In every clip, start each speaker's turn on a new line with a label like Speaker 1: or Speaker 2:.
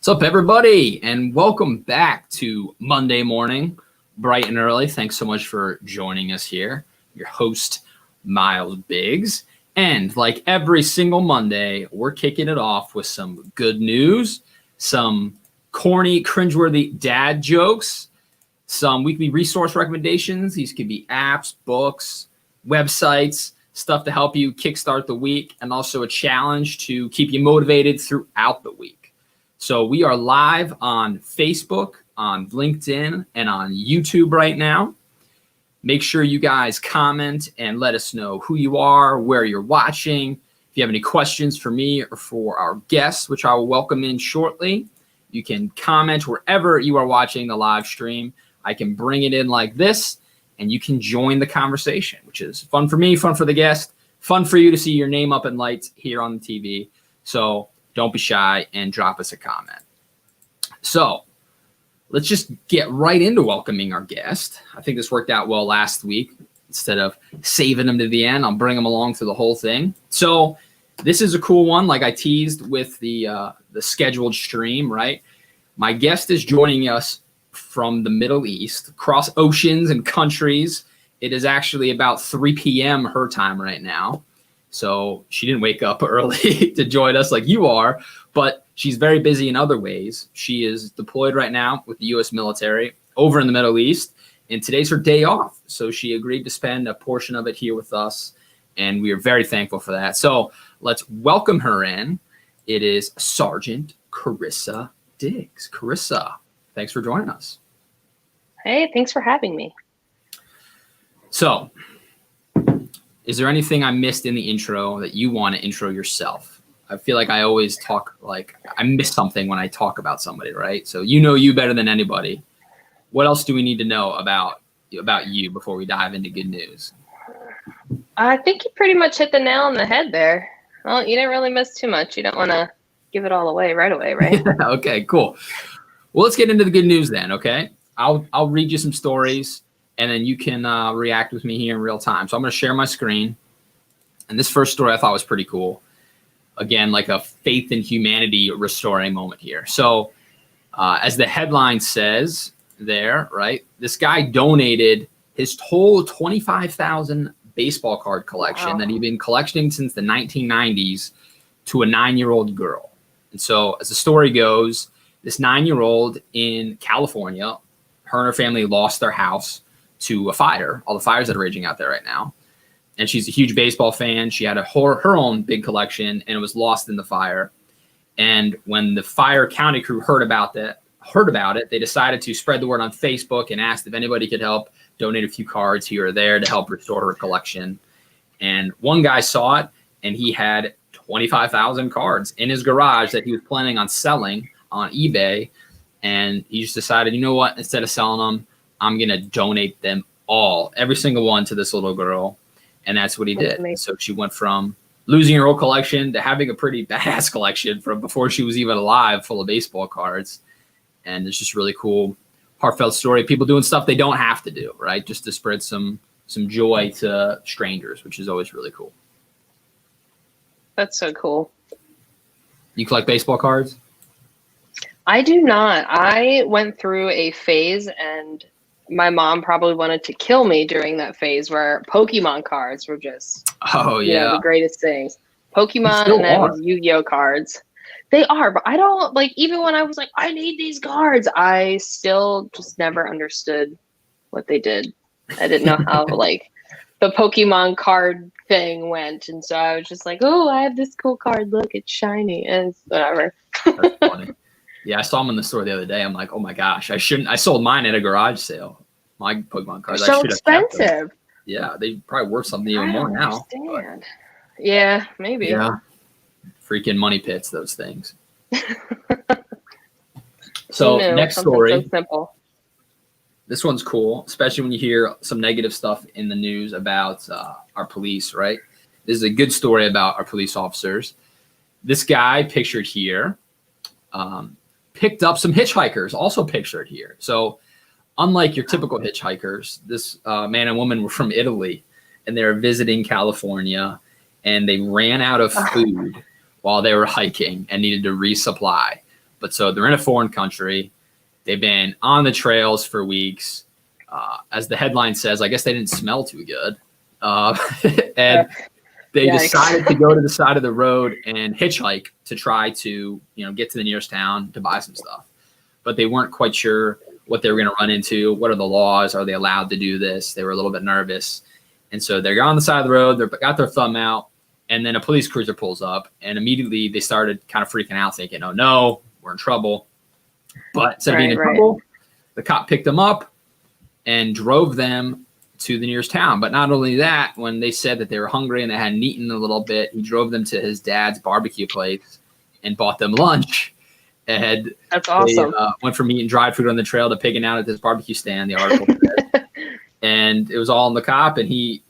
Speaker 1: What's up, everybody, and welcome back to Monday morning, bright and early. Thanks so much for joining us here. Your host, Miles Biggs. And like every single Monday, we're kicking it off with some good news, some corny, cringeworthy dad jokes, some weekly resource recommendations. These could be apps, books, websites, stuff to help you kickstart the week, and also a challenge to keep you motivated throughout the week. So we are live on Facebook, on LinkedIn, and on YouTube right now. Make sure you guys comment and let us know who you are, where you're watching. If you have any questions for me or for our guests, which I will welcome in shortly, you can comment wherever you are watching the live stream. I can bring it in like this, and you can join the conversation, which is fun for me, fun for the guest, fun for you to see your name up in lights here on the TV. So don't be shy and drop us a comment. So let's just get right into welcoming our guest. I think this worked out well last week. Instead of saving them to the end, I'll bring them along through the whole thing. So this is a cool one, like I teased with the scheduled stream, right? My guest is joining us from the Middle East, across oceans and countries. It is actually about 3 p.m. her time right now. So she didn't wake up early to join us like you are, but she's very busy in other ways. She is deployed right now with the U.S. military over in the Middle East, and today's her day off. So she agreed to spend a portion of it here with us, and we are very thankful for that. So let's welcome her in. It is Sergeant Carissa Diggs. Carissa, thanks for joining us.
Speaker 2: Hey, thanks for having me.
Speaker 1: So, is there anything I missed in the intro that you want to intro yourself? I feel like I always talk like I miss something when I talk about somebody, right? So you know you better than anybody. What else do we need to know about you before we dive into good news?
Speaker 2: I think you pretty much hit the nail on the head there. Well, you didn't really miss too much. You don't want to give it all away right away, right?
Speaker 1: Okay, cool. Well, let's get into the good news then, okay? I'll read you some stories, and then you can react with me here in real time. So I'm going to share my screen. And this first story I thought was pretty cool. Again, like a faith in humanity restoring moment here. So as the headline says there, right, this guy donated his whole 25,000 baseball card collection that he'd been collecting since the 1990s to a 9-year-old girl. And so as the story goes, this 9-year-old in California, her and her family lost their house to a fire, all the fires that are raging out there right now. And she's a huge baseball fan. She had her own big collection, and it was lost in the fire. And when the fire county crew heard about it, they decided to spread the word on Facebook and asked if anybody could help donate a few cards here or there to help restore her collection. And one guy saw it, and he had 25,000 cards in his garage that he was planning on selling on eBay. And he just decided, you know what, instead of selling them, I'm going to donate them all, every single one, to this little girl. And that's what he did.
Speaker 2: Amazing.
Speaker 1: So she went from losing her whole collection to having a pretty badass collection from before she was even alive, full of baseball cards. And it's just really cool, heartfelt story. People doing stuff they don't have to do, right? Just to spread some joy to strangers, which is always really cool.
Speaker 2: That's so cool.
Speaker 1: You collect baseball cards?
Speaker 2: I do not. I went through a phase, and my mom probably wanted to kill me during that phase where Pokemon cards were just the greatest things. Pokemon and then Yu-Gi-Oh cards. They are, but I don't like, even when I was like, I need these cards, I still just never understood what they did. I didn't know how like the Pokemon card thing went. And so I was just like, oh, I have this cool card. Look, it's shiny. And it's whatever.
Speaker 1: That's funny. Yeah, I saw them in the store the other day. I'm like, oh my gosh, I sold mine at a garage sale. My Pokemon cards.
Speaker 2: They're so expensive.
Speaker 1: Yeah, they probably worth something even more now.
Speaker 2: But, yeah, maybe.
Speaker 1: Yeah. Freaking money pits, those things. So next story.
Speaker 2: So simple.
Speaker 1: This one's cool, especially when you hear some negative stuff in the news about our police, right? This is a good story about our police officers. This guy pictured here picked up some hitchhikers, also pictured here. So unlike your typical hitchhikers, this man and woman were from Italy, and they were visiting California, and they ran out of food while they were hiking and needed to resupply. But so they're in a foreign country. They've been on the trails for weeks. As the headline says, I guess they didn't smell too good. And they decided to go to the side of the road and hitchhike to try to, get to the nearest town to buy some stuff. But they weren't quite sure what they were going to run into. What are the laws? Are they allowed to do this? They were a little bit nervous. And so they're on the side of the road. They got their thumb out. And then a police cruiser pulls up. And immediately they started kind of freaking out, thinking, oh, no, we're in trouble. But instead of being in trouble, the cop picked them up and drove them to the nearest town. But not only that, when they said that they were hungry and they hadn't eaten a little bit, he drove them to his dad's barbecue place and bought them lunch. And
Speaker 2: that's awesome.
Speaker 1: They went from eating dried food on the trail to pigging out at this barbecue stand, the article said. And it was all in the cop. And he,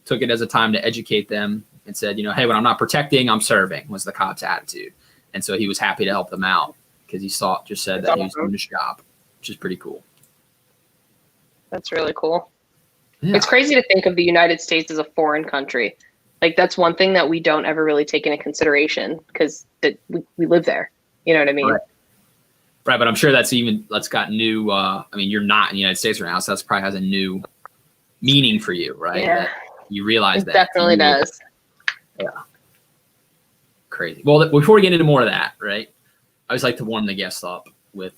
Speaker 1: took it as a time to educate them and said, hey, when I'm not protecting, I'm serving, was the cop's attitude. And so he was happy to help them out because he said that he was doing his job, which is pretty cool.
Speaker 2: That's really cool. Yeah. It's crazy to think of the United States as a foreign country. Like, that's one thing that we don't ever really take into consideration because we live there. You know what I mean?
Speaker 1: Right. But I'm sure that's got new, you're not in the United States right now, so that's probably has a new meaning for you, right?
Speaker 2: Yeah.
Speaker 1: That you realize
Speaker 2: it
Speaker 1: that.
Speaker 2: Definitely does.
Speaker 1: Yeah. Crazy. Well, before we get into more of that, right, I always like to warm the guests up with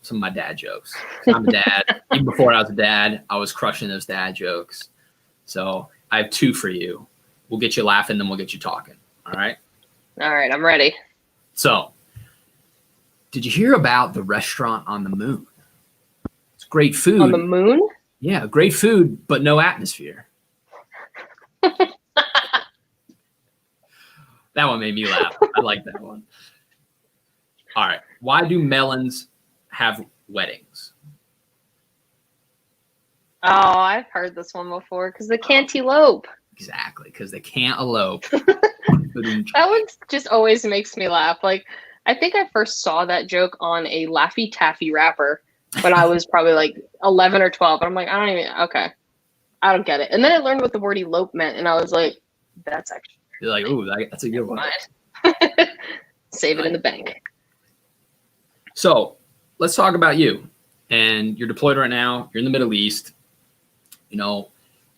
Speaker 1: some of my dad jokes. I'm a dad. Even before I was a dad, I was crushing those dad jokes. So I have two for you. We'll get you laughing, then we'll get you talking. All right?
Speaker 2: All right, I'm ready.
Speaker 1: So, did you hear about the restaurant on the moon? It's great food.
Speaker 2: On the moon?
Speaker 1: Yeah, great food, but no atmosphere. That one made me laugh. I like that one. All right. Why do melons have weddings?
Speaker 2: Oh, I've heard this one before. Because they can't elope.
Speaker 1: Exactly, because they can't elope.
Speaker 2: That one just always makes me laugh. Like, I think I first saw that joke on a Laffy Taffy wrapper when I was probably like 11 or 12. And I'm like, I don't get it. And then I learned what the word elope meant. And I was like, that's actually.
Speaker 1: You're like, ooh, that's a good one.
Speaker 2: Save it in the bank.
Speaker 1: So let's talk about you. And you're deployed right now. You're in the Middle East. Do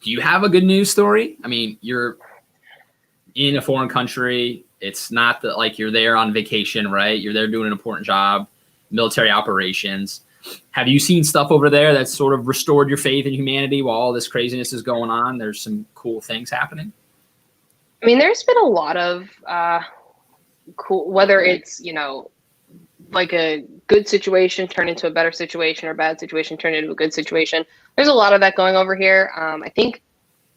Speaker 1: you have a good news story? I mean, you're in a foreign country. It's not that like you're there on vacation, right? You're there doing an important job, military operations. Have you seen stuff over there that's sort of restored your faith in humanity while all this craziness is going on? There's some cool things happening.
Speaker 2: I mean, there's been a lot of cool, whether it's, like a good situation turned into a better situation or a bad situation turned into a good situation. There's a lot of that going over here. I think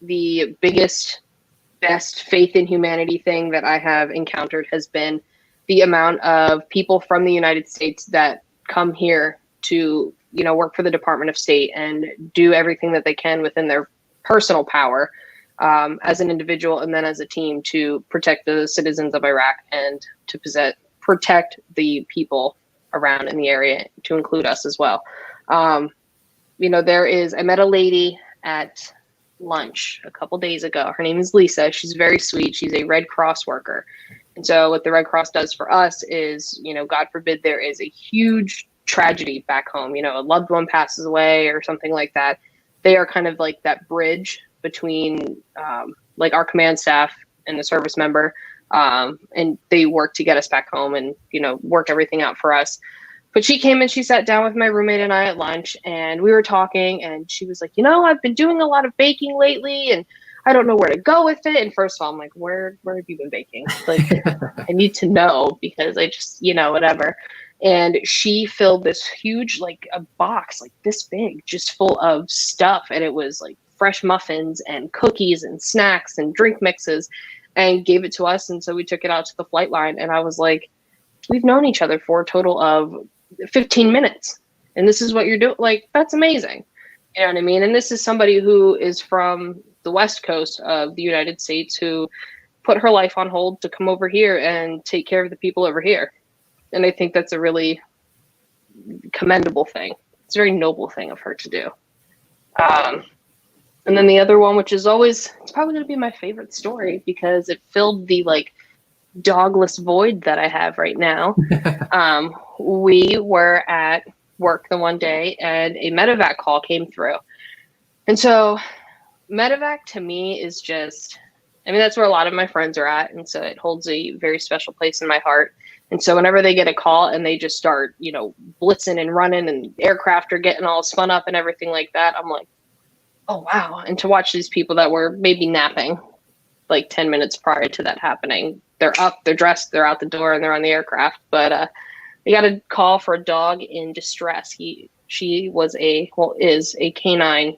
Speaker 2: the best faith in humanity thing that I have encountered has been the amount of people from the United States that come here to, work for the Department of State and do everything that they can within their personal power as an individual and then as a team to protect the citizens of Iraq and to protect the people around in the area, to include us as well. I met a lady at lunch a couple days ago. Her name is Lisa. She's very sweet. She's a Red Cross worker. And so what the Red Cross does for us is, God forbid there is a huge tragedy back home, a loved one passes away or something like that. They are kind of like that bridge between like our command staff and the service member. And they work to get us back home and, work everything out for us. But she came and she sat down with my roommate and I at lunch and we were talking and she was like, I've been doing a lot of baking lately and I don't know where to go with it. And first of all, I'm like, where have you been baking? Like, I need to know because I just, whatever. And she filled this huge, like a box, like this big, just full of stuff. And it was like fresh muffins and cookies and snacks and drink mixes and gave it to us. And so we took it out to the flight line and I was like, we've known each other for a total of 15 minutes. And this is what you're doing. Like, that's amazing. You know what I mean? And this is somebody who is from the West Coast of the United States who put her life on hold to come over here and take care of the people over here. And I think that's a really commendable thing. It's a very noble thing of her to do. And then the other one, which is always, it's probably going to be my favorite story because it filled the like dogless void that I have right now, we were at work the one day and a medevac call came through. And so medevac to me is just, I mean, that's where a lot of my friends are at. And so it holds a very special place in my heart. And so whenever they get a call and they just start, you know, blitzing and running and aircraft are getting all spun up and everything like that, I'm like, oh, wow. And to watch these people that were maybe napping like 10 minutes prior to that happening, they're up, they're dressed, they're out the door, and they're on the aircraft. But we got a call for a dog in distress. She was is a canine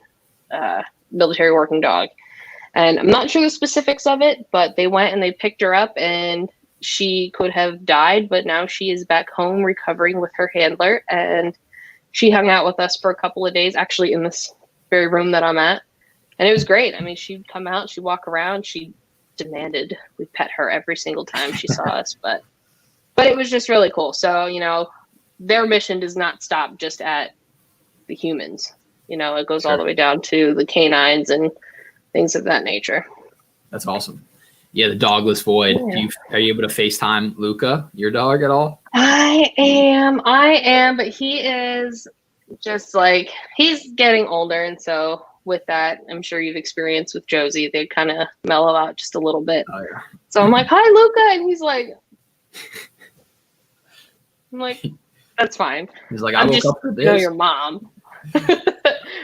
Speaker 2: military working dog. And I'm not sure the specifics of it, but they went and they picked her up and she could have died, but now she is back home recovering with her handler. And she hung out with us for a couple of days, actually in this very room that I'm at. And it was great. I mean, she'd come out, she'd walk around, she demanded we pet her every single time she saw us, but it was just really cool. So, you know, their mission does not stop just at the humans. You know, it goes all the way down to the canines and things of that nature.
Speaker 1: That's awesome. Yeah, the dogless void.
Speaker 2: Yeah.
Speaker 1: Are you able to FaceTime Luca, your dog, at all?
Speaker 2: I am, but he is just like, he's getting older. And so with that, I'm sure you've experienced with Josie, they kind of mellow out just a little bit. Oh, yeah. So I'm like, hi, Luca. And he's like, I'm like, that's fine.
Speaker 1: He's like, I woke up for this.
Speaker 2: Know your mom.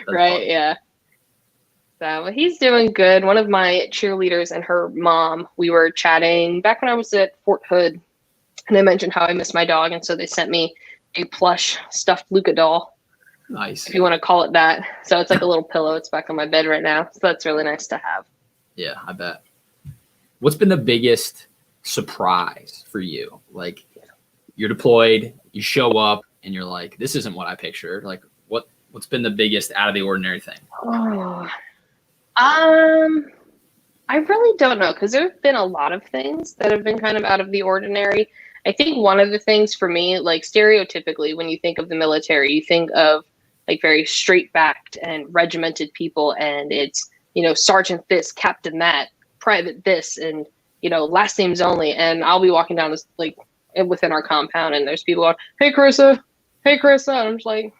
Speaker 2: Right. Fun. Yeah. So he's doing good. One of my cheerleaders and her mom, we were chatting back when I was at Fort Hood, and I mentioned how I miss my dog. And so they sent me a plush stuffed Luca doll.
Speaker 1: Nice.
Speaker 2: If you want to call it that. So it's like a little pillow. It's back on my bed right now. So that's really nice to have.
Speaker 1: Yeah, I bet. What's been the biggest surprise for you? Like, you're deployed, you show up, and you're like, this isn't what I pictured. Like, what's been the biggest out of the ordinary thing?
Speaker 2: Oh, I really don't know, because there have been a lot of things that have been kind of out of the ordinary. I think one of the things for me, like stereotypically, when you think of the military, you think of like very straight-backed and regimented people, and it's, you know, sergeant this, captain that, private this, and, you know, last names only. And I'll be walking down like within our compound, and there's people going, hey, Carissa. And I'm just like,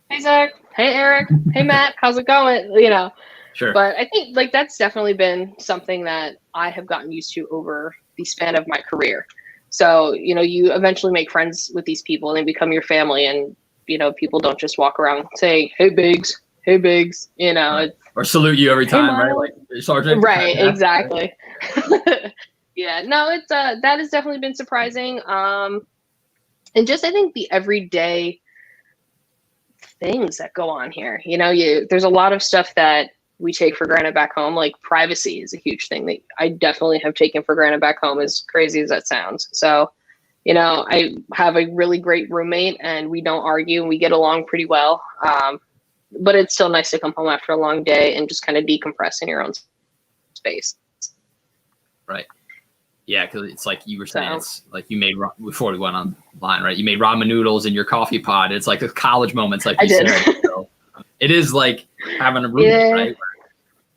Speaker 2: hey, Zach. Hey, Eric. Hey, Matt. How's it going? You know.
Speaker 1: Sure.
Speaker 2: But I think like that's definitely been something that I have gotten used to over the span of my career. So, you know, you eventually make friends with these people and they become your family, and, you know, people don't just walk around saying, hey, Biggs, you know.
Speaker 1: Right. Or salute you every time, right? Like, Sergeant.
Speaker 2: Right, exactly. Yeah, no, it's that has definitely been surprising. And just, I think the everyday things that go on here, you know, there's a lot of stuff that we take for granted back home. Like privacy is a huge thing that I definitely have taken for granted back home, as crazy as that sounds. So, you know, I have a really great roommate and we don't argue and we get along pretty well. But it's still nice to come home after a long day and just kind of decompress in your own space.
Speaker 1: Right. Yeah, because it's like you were saying, it's like you made, before we went online, right? You made ramen noodles in your coffee pot. It's like a college moments, like you said. So it is like having a roommate, right? Where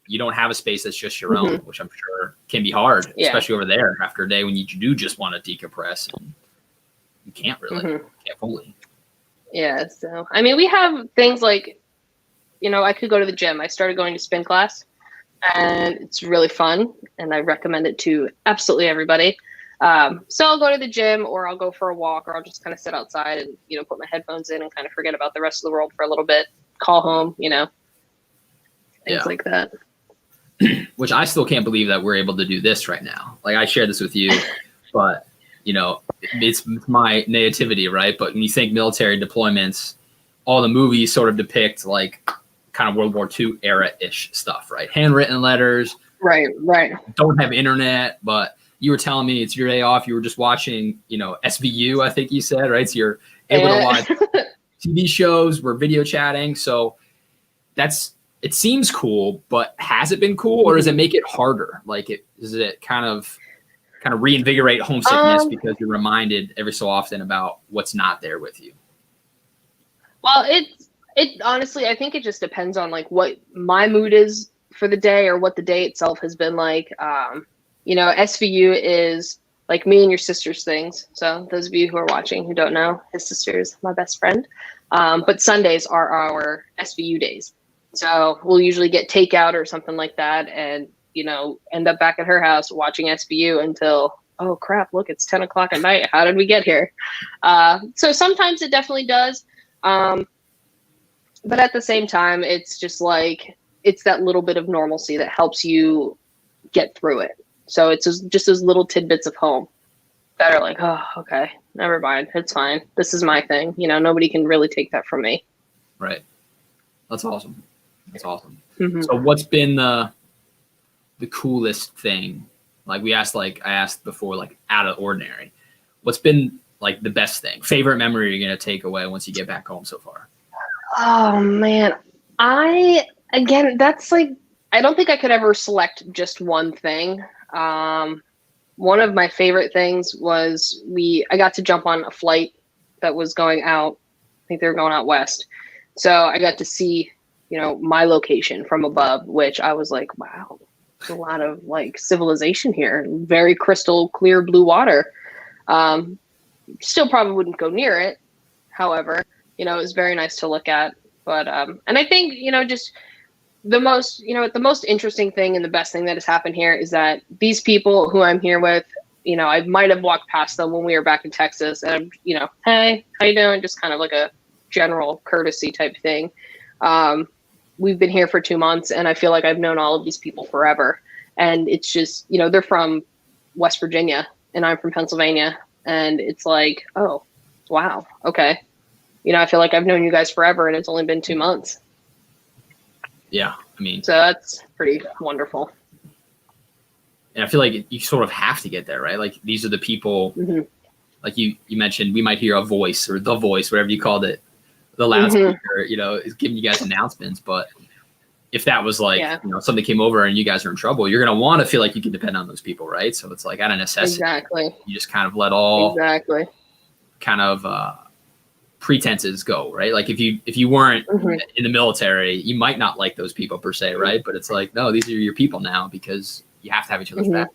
Speaker 1: you don't have a space that's just your own, which I'm sure can be hard, especially over there after a day when you do just want to decompress. And you can't really, can't fully.
Speaker 2: Yeah, so, I mean, we have things like, you know, I could go to the gym. I started going to spin class. And it's really fun, and I recommend it to absolutely everybody. So I'll go to the gym, or I'll go for a walk, or I'll just kind of sit outside and, you know, put my headphones in and kind of forget about the rest of the world for a little bit, call home, you know, things like that.
Speaker 1: Which I still can't believe that we're able to do this right now. Like, I shared this with you, but, you know, it's my nativity, right? But when you think military deployments, all the movies sort of depict like kind of World War II era-ish stuff, right? Handwritten letters.
Speaker 2: Right.
Speaker 1: Don't have internet, but you were telling me it's your day off. You were just watching, you know, SVU, I think you said, right? So you're able to watch TV shows. We're video chatting. So it seems cool, but has it been cool, or does it make it harder? Like, does it kind of reinvigorate homesickness because you're reminded every so often about what's not there with you?
Speaker 2: Well, it honestly, I think it just depends on like what my mood is for the day or what the day itself has been like. You know, SVU is like me and your sister's things. So those of you who are watching who don't know, his sister is my best friend. But Sundays are our SVU days. So we'll usually get takeout or something like that, and end up back at her house watching SVU until, oh crap, look, it's 10 o'clock at night. How did we get here? So sometimes it definitely does. But at the same time, it's just like, it's that little bit of normalcy that helps you get through it. So it's just those little tidbits of home that are like, oh, okay, never mind. It's fine. This is my thing. Nobody can really take that from me.
Speaker 1: Right. That's awesome. That's awesome.
Speaker 2: Mm-hmm.
Speaker 1: So what's been the coolest thing? Like I asked before, like out of ordinary, what's been like the best thing, favorite memory you're going to take away once you get back home so far?
Speaker 2: Oh man. That's like, I don't think I could ever select just one thing. One of my favorite things was I got to jump on a flight that was going out. I think they were going out west. So I got to see, my location from above, which I was like, wow, there's a lot of like civilization here. Very crystal clear blue water. Still probably wouldn't go near it. However, it was very nice to look at. But, and I think, just the most interesting thing and the best thing that has happened here is that these people who I'm here with, I might have walked past them when we were back in Texas, and hey, how you doing? Just kind of like a general courtesy type thing. We've been here for 2 months, and I feel like I've known all of these people forever. And it's just, they're from West Virginia and I'm from Pennsylvania. And it's like, oh, wow. Okay. I feel like I've known you guys forever, and it's only been 2 months.
Speaker 1: Yeah. I mean,
Speaker 2: so that's pretty wonderful.
Speaker 1: And I feel like you sort of have to get there, right? Like these are the people,
Speaker 2: mm-hmm.
Speaker 1: like you mentioned, we might hear a voice or the voice, whatever you called it. The loudspeaker, is giving you guys announcements. But if that was like, something came over and you guys are in trouble, you're going to want to feel like you can depend on those people, right? So it's like out of necessity.
Speaker 2: Exactly.
Speaker 1: You just kind of let all kind of pretenses go, right? Like if you weren't in the military, you might not like those people per se, right? But it's like, no, these are your people now because you have to have each other's back.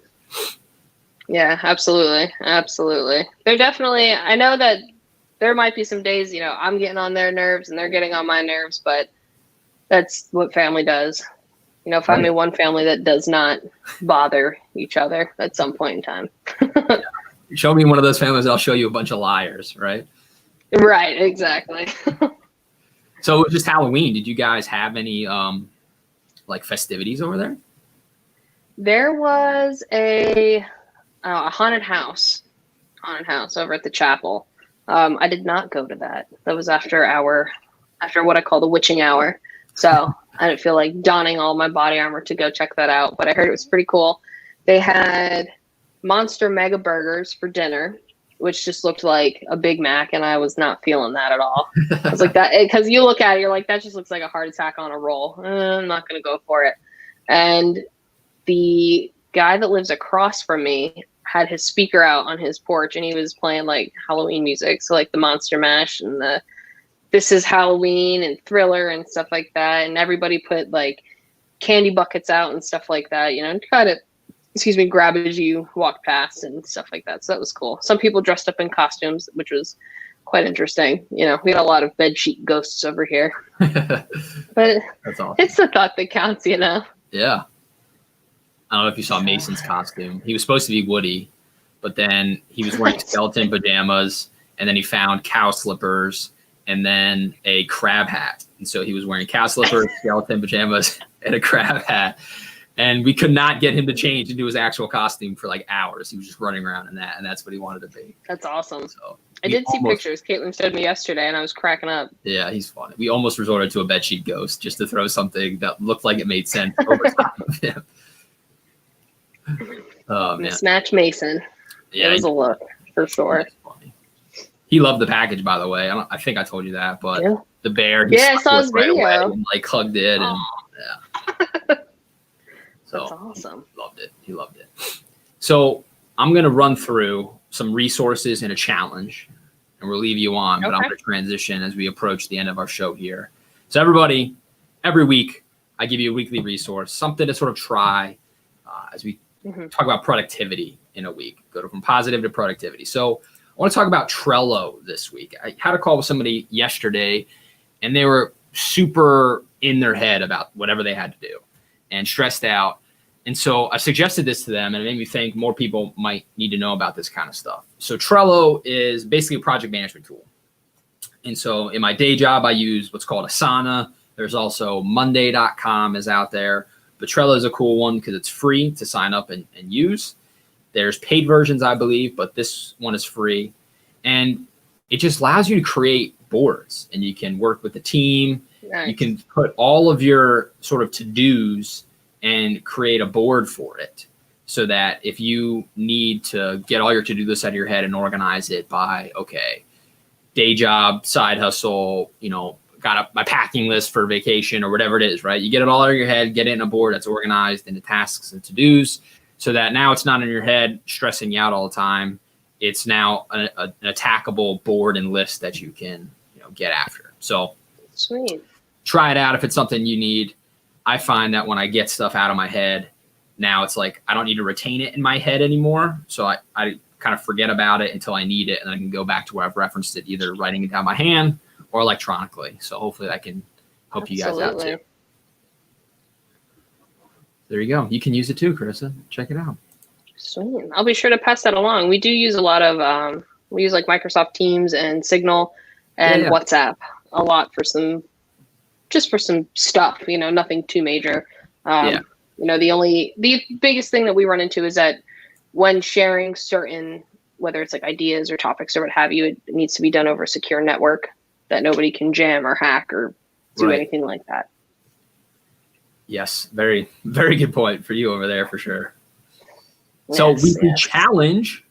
Speaker 2: Yeah, absolutely. Absolutely. They're definitely, I know that there might be some days, I'm getting on their nerves and they're getting on my nerves, but that's what family does. Find me one family that does not bother each other at some point in time.
Speaker 1: Show me one of those families, I'll show you a bunch of liars, right?
Speaker 2: Right, exactly.
Speaker 1: So it was just Halloween. Did you guys have any like festivities over there?
Speaker 2: There was a haunted house over at the chapel. I did not go to that. That was after what I call the witching hour. So I didn't feel like donning all my body armor to go check that out, but I heard it was pretty cool. They had monster mega burgers for dinner, which just looked like a Big Mac, and I was not feeling that at all. I was like that, because you look at it, you're like, that just looks like a heart attack on a roll. I'm not going to go for it. And the guy that lives across from me had his speaker out on his porch, and he was playing like Halloween music. So like the Monster Mash and the This Is Halloween and Thriller and stuff like that. And everybody put like candy buckets out and stuff like that, and try to, grab as you walk past and stuff like that. So that was cool. Some people dressed up in costumes, which was quite interesting. We had a lot of bedsheet ghosts over here. But
Speaker 1: that's awesome.
Speaker 2: It's the thought that counts,
Speaker 1: Yeah. I don't know if you saw Mason's costume. He was supposed to be Woody, but then he was wearing skeleton pajamas, and then he found cow slippers and then a crab hat. And so he was wearing cow slippers, skeleton pajamas, and a crab hat. And we could not get him to change into his actual costume for like hours. He was just running around in that, and that's what he wanted to be.
Speaker 2: That's awesome.
Speaker 1: So
Speaker 2: I did see pictures. Caitlin showed me yesterday, and I was cracking up.
Speaker 1: Yeah, he's funny. We almost resorted to a bedsheet ghost just to throw something that looked like it made sense over top of him. Oh man,
Speaker 2: Snatch Mason. Yeah, it was a look for sure.
Speaker 1: He loved the package, by the way. I think I told you that, but the bear.
Speaker 2: I saw his video.
Speaker 1: And, like hugged it, and So
Speaker 2: that's awesome.
Speaker 1: He loved it. So I'm going to run through some resources and a challenge, and we'll leave you on, but I'm going to transition as we approach the end of our show here. So everybody, every week, I give you a weekly resource, something to sort of try as we talk about productivity in a week, go from positive to productivity. So I want to talk about Trello this week. I had a call with somebody yesterday, and they were super in their head about whatever they had to do and stressed out. And so I suggested this to them, and it made me think more people might need to know about this kind of stuff. So Trello is basically a project management tool. And so in my day job, I use what's called Asana. There's also Monday.com is out there. But Trello is a cool one because it's free to sign up and use. There's paid versions, I believe, but this one is free. And it just allows you to create boards, and you can work with the team.
Speaker 2: Nice.
Speaker 1: You can put all of your sort of to-dos and create a board for it, so that if you need to get all your to-do lists out of your head and organize it by, okay, day job, side hustle, got my packing list for vacation or whatever it is, right? You get it all out of your head, get it in a board that's organized into tasks and to-dos, so that now it's not in your head stressing you out all the time. It's now an attackable board and list that you can get after. So
Speaker 2: sweet.
Speaker 1: Try it out if it's something you need. I find that when I get stuff out of my head, now it's like I don't need to retain it in my head anymore. So I kind of forget about it until I need it, and I can go back to where I've referenced it, either writing it down by hand or electronically. So hopefully that can help you guys out too. There you go. You can use it too, Carissa. Check it out.
Speaker 2: Sweet. I'll be sure to pass that along. We do use a lot of, we use like Microsoft Teams and Signal and WhatsApp a lot for some stuff, nothing too major. The biggest thing that we run into is that when sharing certain, whether it's like ideas or topics or what have you, it needs to be done over a secure network that nobody can jam or hack or do anything like that. Yes.
Speaker 1: Very, very good point for you over there for sure. So weekly challenge.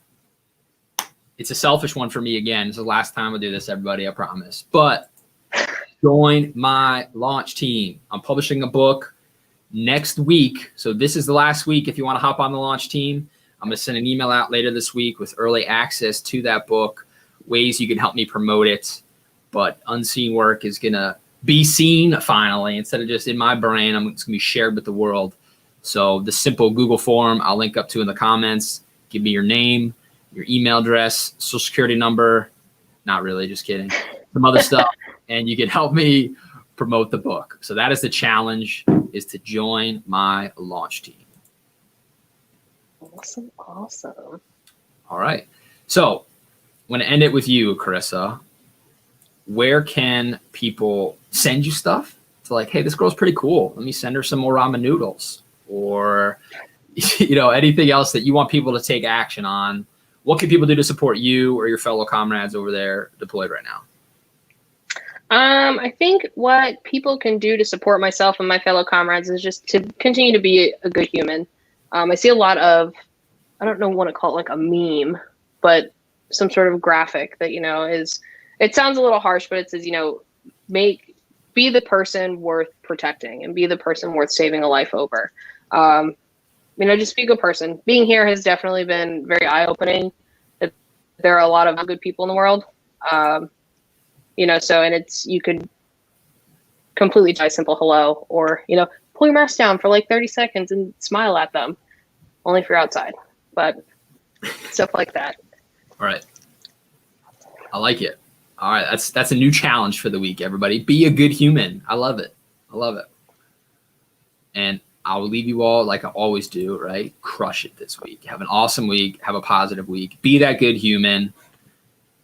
Speaker 1: It's a selfish one for me again. It's the last time I do this, everybody, I promise. But join my launch team. I'm publishing a book next week. So this is the last week. If you want to hop on the launch team, I'm going to send an email out later this week with early access to that book, ways you can help me promote it. But unseen work is going to be seen finally. Instead of just in my brain, it's going to be shared with the world. So the simple Google form I'll link up to in the comments. Give me your name, your email address, social security number. Not really, just kidding. Some other stuff. And you can help me promote the book. So that is the challenge, is to join my launch team.
Speaker 2: Awesome.
Speaker 1: All right. So I'm going to end it with you, Carissa. Where can people send you stuff? It's like, hey, this girl's pretty cool. Let me send her some more ramen noodles. Or, anything else that you want people to take action on. What can people do to support you or your fellow comrades over there deployed right now?
Speaker 2: I think what people can do to support myself and my fellow comrades is just to continue to be a good human. I see a lot of, I don't know what to call it, like a meme, but some sort of graphic that, it sounds a little harsh, but it says, be the person worth protecting and be the person worth saving a life over. Just be a good person. Being here has definitely been very eye-opening. There are a lot of good people in the world. You could completely die simple hello, or, pull your mask down for like 30 seconds and smile at them, only if you're outside, but stuff like that.
Speaker 1: All right. I like it. All right. That's a new challenge for the week, everybody. Be a good human. I love it. And I will leave you all like I always do, right? Crush it this week. Have an awesome week. Have a positive week. Be that good human.